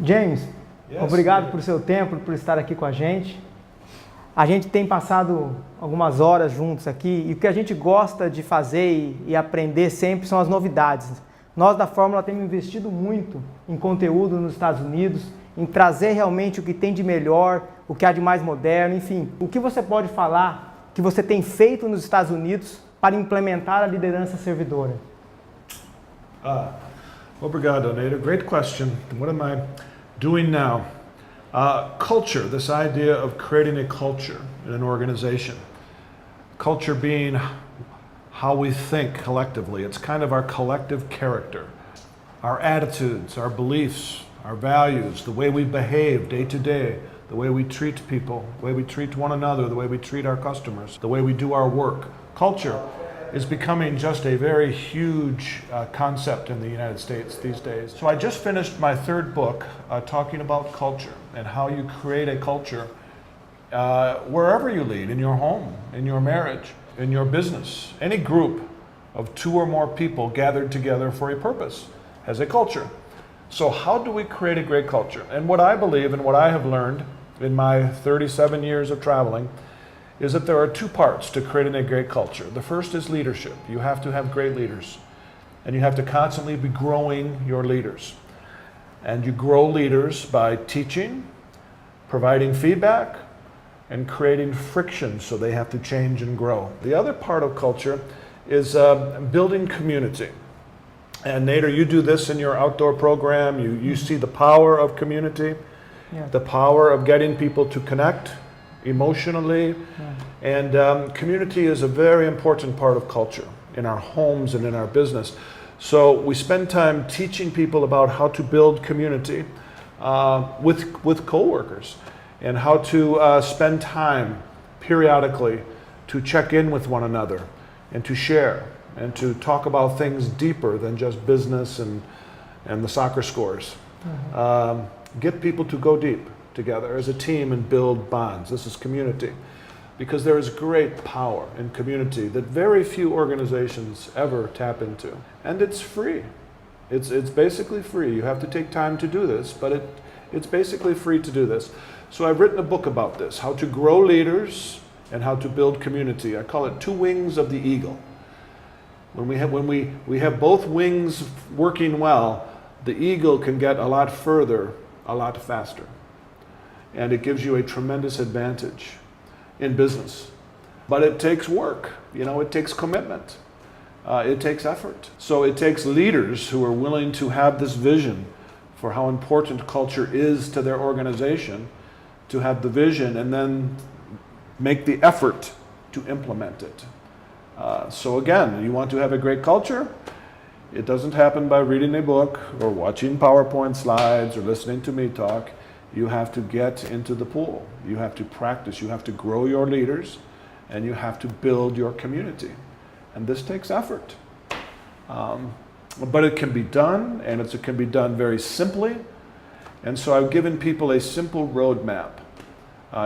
James, Yes, obrigado por seu tempo, por estar aqui com a gente. A gente tem passado algumas horas juntos aqui e o que a gente gosta de fazer e aprender sempre são as novidades. Nós da Fórmula temos investido muito em conteúdo nos Estados Unidos, em trazer realmente o que tem de melhor, o que há de mais moderno, enfim. O que você pode falar que você tem feito nos Estados Unidos para implementar a liderança servidora? Obrigado, Neder. Great question. What am I doing now? Culture, this idea of creating a culture in an organization. Culture being how we think collectively. It's kind of our collective character, our attitudes, our beliefs, our values, the way we behave day to day, the way we treat people, the way we treat one another, the way we treat our customers, the way we do our work. Culture is becoming just a very huge concept in the United States these days. So I just finished my third book talking about culture and how you create a culture wherever you lead, in your home, in your marriage, in your business. Any group of two or more people gathered together for a purpose has a culture. So how do we create a great culture? And what I believe and what I have learned in my 37 years of traveling is that there are two parts to creating a great culture. The first is leadership. You have to have great leaders, and you have to constantly be growing your leaders. And you grow leaders by teaching, providing feedback, and creating friction so they have to change and grow. The other part of culture is building community. And Neder, you do this in your outdoor program. You see the power of community, the power of getting people to connect emotionally, and community is a very important part of culture in our homes and in our business. So we spend time teaching people about how to build community with coworkers, and how to spend time periodically to check in with one another and to share and to talk about things deeper than just business and the soccer scores. Get people to go deep together as a team and build bonds. This is community, because there is great power in community that very few organizations ever tap into, and it's free. It's basically free. You have to take time to do this, but it's basically free to do this. So I've written a book about this, how to grow leaders and how to build community. I call it two wings of the eagle. When we have both wings working well, the eagle can get a lot further, a lot faster. And it gives you a tremendous advantage in business. But it takes work, it takes commitment, it takes effort. So it takes leaders who are willing to have this vision for how important culture is to their organization, to have the vision and then make the effort to implement it. So again, you want to have a great culture? It doesn't happen by reading a book or watching PowerPoint slides or listening to me talk. You have to get into the pool. You have to practice. You have to grow your leaders, and you have to build your community. And this takes effort. But it can be done, and it can be done very simply. And so I've given people a simple roadmap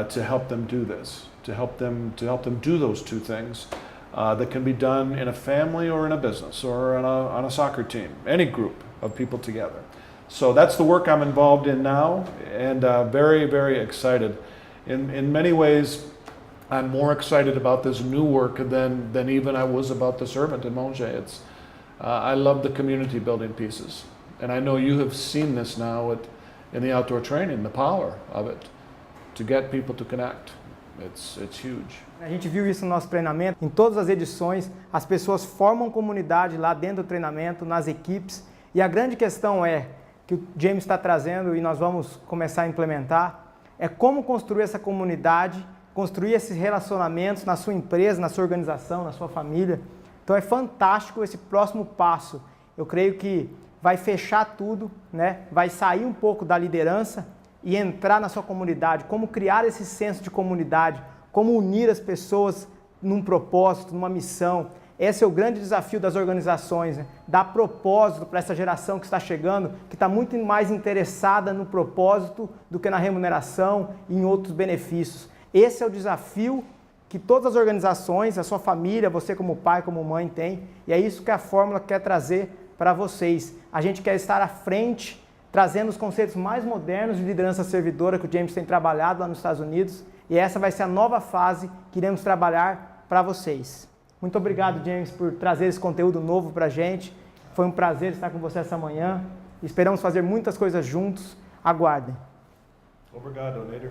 to help them do this, to help them do those two things that can be done in a family or in a business or on a soccer team, any group of people together. So that's the work I'm involved in now, and very, very excited. In many ways, I'm more excited about this new work than even I was about the servant in Monge. I love the community building pieces, and I know you have seen this now in the outdoor training, the power of it, to get people to connect. It's huge. A gente viu isso no nosso treinamento, em todas as edições, as pessoas formam comunidade lá dentro do treinamento, nas equipes, e a grande questão que o James está trazendo e nós vamos começar a implementar, é como construir essa comunidade, construir esses relacionamentos na sua empresa, na sua organização, na sua família. Então é fantástico esse próximo passo. Eu creio que vai fechar tudo, vai sair um pouco da liderança e entrar na sua comunidade, como criar esse senso de comunidade, como unir as pessoas num propósito, numa missão. Esse é o grande desafio das organizações, dar propósito para essa geração que está chegando, que está muito mais interessada no propósito do que na remuneração e em outros benefícios. Esse é o desafio que todas as organizações, a sua família, você como pai, como mãe tem, e é isso que a Fórmula quer trazer para vocês. A gente quer estar à frente trazendo os conceitos mais modernos de liderança servidora que o James tem trabalhado lá nos Estados Unidos, e essa vai ser a nova fase que iremos trabalhar para vocês. Muito obrigado, James, por trazer esse conteúdo novo para a gente. Foi um prazer estar com você essa manhã. Esperamos fazer muitas coisas juntos. Aguardem. Obrigado, Neder.